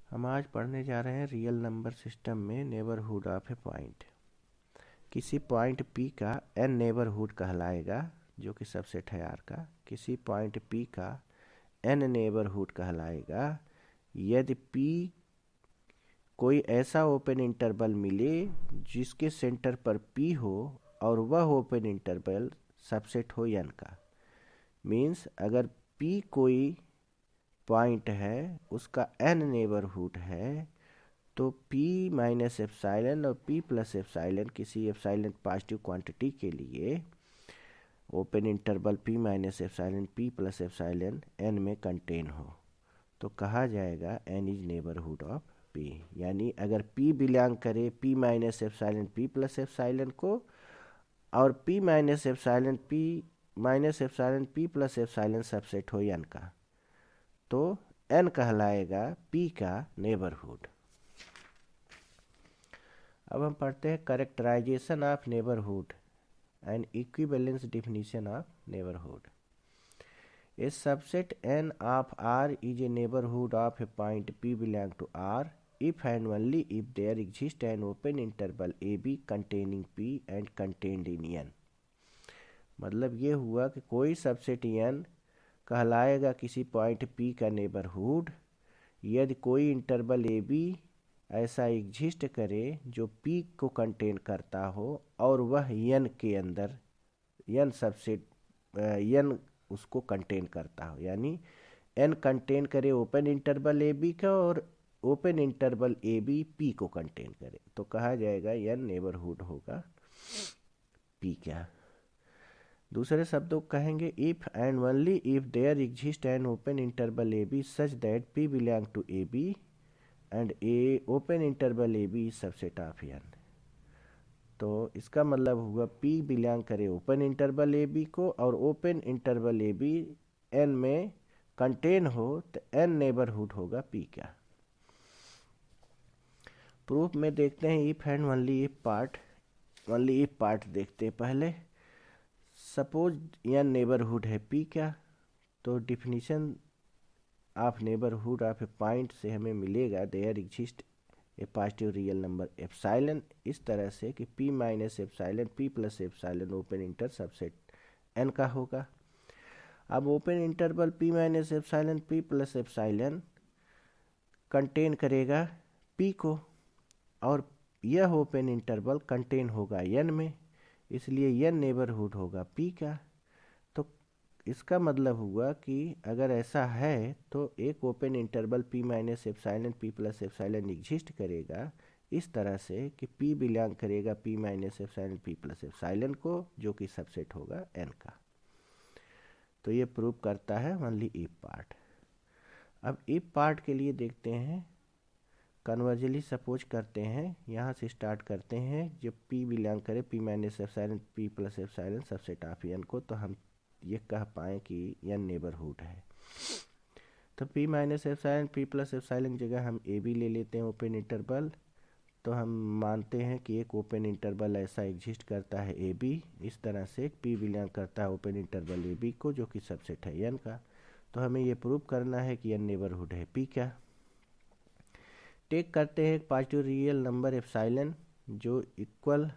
हम आज पढ़ने जा रहे हैं रियल नंबर सिस्टम में नेबरहुड ऑफ ए पॉइंट। किसी पॉइंट P का n नेबरहुड कहलाएगा, जो कि सबसेट है R का। किसी पॉइंट P का n नेबरहुड कहलाएगा यदि P कोई ऐसा ओपन इंटरवल मिले जिसके सेंटर पर P हो और वह ओपन इंटरवल सबसेट हो n का। मीन्स अगर P कोई पॉइंट है, उसका n नेबरहुड है, तो P माइनस एप्साइलन और P प्लस एप्साइलन किसी एप्साइलन पॉजिटिव क्वांटिटी के लिए open interval P minus epsilon P plus epsilon n में कंटेन हो, तो कहा जाएगा n is neighbourhood of P। यानी अगर P बिलोंग करे P minus epsilon P plus epsilon को और P minus epsilon P plus epsilon subset हो n का, तो n कहलाएगा P का नेबरहुड। अब हम पढ़ते हैं characterisation of neighbourhood and equivalence definition of neighbourhood. A subset n of R is a neighborhood of a point P belong to R if and only if there exists an open interval AB containing P and contained in N। मतलब ये हुआ कि कोई subset n कहलाएगा किसी point P का neighbourhood यदि कोई इंटरवल AB ऐसा एग्जिस्ट करे जो P को कंटेन करता हो और वह n के अंदर n सबसेट n उसको कंटेन करता हो। यानी n कंटेन करे ओपन इंटरवल AB का और ओपन इंटरवल AB P को कंटेन करे, तो कहा जाएगा n नेबरहुड होगा P क्या। दूसरे शब्दों कहेंगे if and only if there exist an open interval AB such that P belong to AB and a open interval AB subset of n। तो इसका मतलब हुआ P बिलोंग करे ओपन इंटरवल AB को और ओपन इंटरवल AB n में contain हो, तो n नेबरहुड होगा P का। प्रूफ में देखते हैं if and only if part देखते हैं पहले। सपोज n नेबरहुड है P का, तो definition of neighbourhood of a point से हमें मिलेगा there exist a positive real number epsilon, इस तरह से कि P minus epsilon P plus epsilon open inter subset n का होगा। अब open interval P minus epsilon P plus epsilon contain करेगा P को और यह ओपन इंटरवल कंटेन होगा n में, इसलिए n नेबरहुड होगा P का। तो इसका मतलब हुआ कि अगर ऐसा है तो एक open interval P minus epsilon P plus epsilon exist करेगा इस तरह से कि P बिलोंग करेगा P minus epsilon P plus epsilon को, जो कि सबसेट होगा n का। तो ये प्रूव करता है ओनली इफ पार्ट। अब इफ पार्ट के लिए देखते हैं, कन्वर्जली सपोज करते हैं, यहाँ से स्टार्ट करते हैं। जब P बिलोंग करे P minus epsilon P plus epsilon subset of n को, तो हम ये कह पाएँ कि n नेबरहुड है। तो P minus epsilon P plus epsilon जगह हम AB ले लेते हैं ओपन इंटरवल, तो हम मानते हैं कि एक ओपन इंटरवल ऐसा एग्जिस्ट करता है AB, इस तरह से P बिलोंग करता है ओपन इंटरवल AB को, जो कि सबसेट है n का। तो हमें ये प्रूव करना है कि n नेबरहुड है P क्या। टेक करते हैं एक पॉजिटिव रियल नंबर एप्साइलन जो इक्वल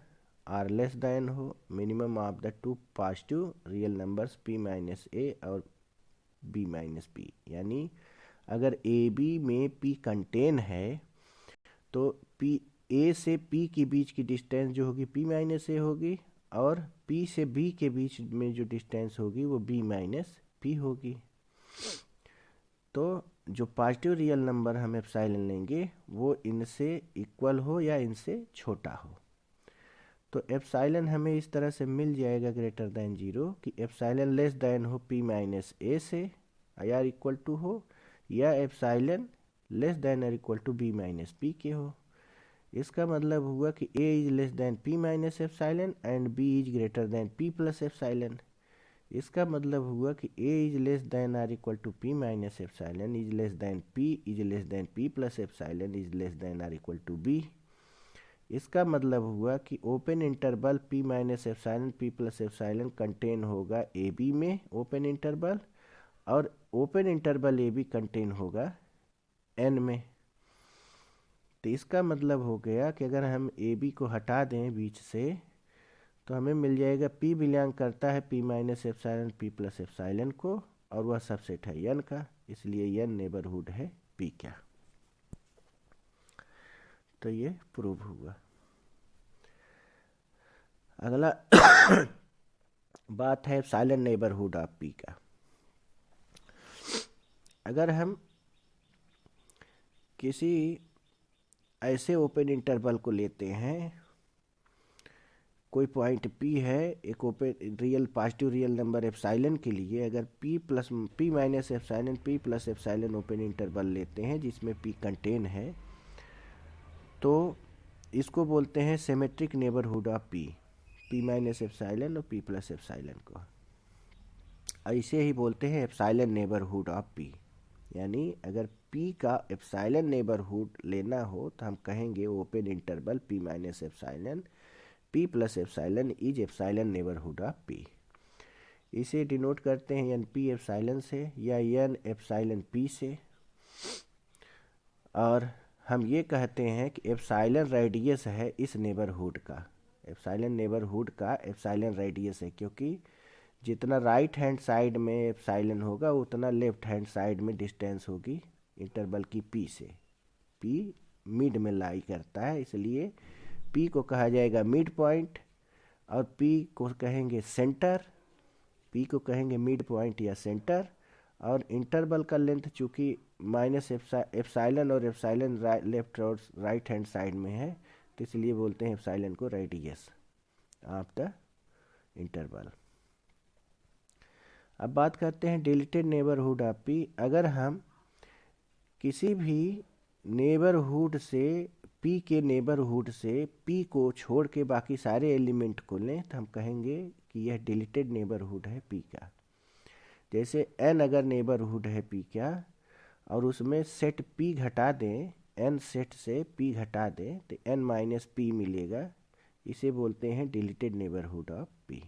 आर लेस दैन हो minimum of the two positive real numbers P minus A और B माइनस B। यानी अगर AB में P कंटेन है तो A से P के बीच की डिस्टेंस जो होगी P माइनस A होगी और P से B के बीच में जो डिस्टेंस होगी वो B माइनस P होगी। तो जो पॉजिटिव रियल नंबर हम एप्साइलन लेंगे वो इनसे इक्वल हो या इनसे छोटा हो। तो एप्साइलन हमें इस तरह से मिल जाएगा ग्रेटर दैन 0 कि एप्साइलन लेस दैन हो P माइनस A से या इक्वल टू हो, या एप्साइलन लेस दैन और equal to B minus P के हो। इसका मतलब हुआ कि A is less than P minus epsilon and B is greater than P plus epsilon. इसका मतलब हुआ कि A is less than or equal to P minus epsilon is less than P is less than P plus epsilon is less than or equal to B। इसका मतलब हुआ कि open interval P minus epsilon P plus epsilon contain होगा AB में open interval, और open interval AB कंटेन होगा n में। तो इसका मतलब हो गया कि अगर हम ए बी को हटा दें बीच से तो हमें मिल जाएगा पी बिलोंग करता है P minus epsilon P plus epsilon को, और वह सबसेट है एन का, इसलिए एन नेबरहुड है पी का। तो ये प्रूव हुआ। अगला बात है एप्सिलॉन नेबरहुड ऑफ पी का। अगर हम किसी ऐसे ओपन इंटरवल को लेते हैं, कोई पॉइंट P है, एक open real positive real number epsilon के लिए अगर P minus epsilon P plus epsilon open interval लेते हैं जिसमें P कंटेन है, तो इसको बोलते हैं symmetric neighbourhood of P minus epsilon और P प्लस एप्सिलॉन को। ऐसे ही बोलते हैं एप्सिलॉन नेबरहुड ऑफ P, यानी अगर P का एप्सिलॉन नेबरहुड लेना हो तो हम कहेंगे open interval P minus epsilon P plus epsilon is epsilon neighbourhood of P। इसे डिनोट करते हैं एन पी एप्सिलॉन से या एन एप्सिलॉन P से, और हम ये कहते हैं कि एप्सिलॉन रेडियस है इस नेबरहुड का, एप्सिलॉन नेबरहुड का एप्सिलॉन रेडियस है, क्योंकि जितना राइट हैंड साइड में एप्सिलॉन होगा उतना लेफ्ट हैंड साइड में डिस्टेंस होगी इंटरवल की P से। P मिड में लाई करता है, इसलिए P को कहा जाएगा मिड पॉइंट और P को कहेंगे सेंटर, P को कहेंगे मिड पॉइंट या सेंटर, और इंटरवल का लेंथ चूँकि माइनस एप्सिलॉन और एप्सिलॉन लेफ्ट और राइट हैंड साइड में है, तो इसलिए बोलते हैं एप्सिलॉन को रेडियस ऑफ द इंटरवल। अब बात करते हैं डिलीटेड नेबरहुड ऑफ P। अगर हम किसी भी नेबरहुड से P के नेबरहुड से P को छोड़ के बाकी सारे एलिमेंट को लें तो हम कहेंगे कि यह डिलीटेड नेबरहुड है P का। जैसे n अगर नेबरहुड है P का और उसमें सेट P घटा दें, n सेट से P घटा दें तो n माइनस P मिलेगा, इसे बोलते हैं डिलीटेड नेबरहुड ऑफ P।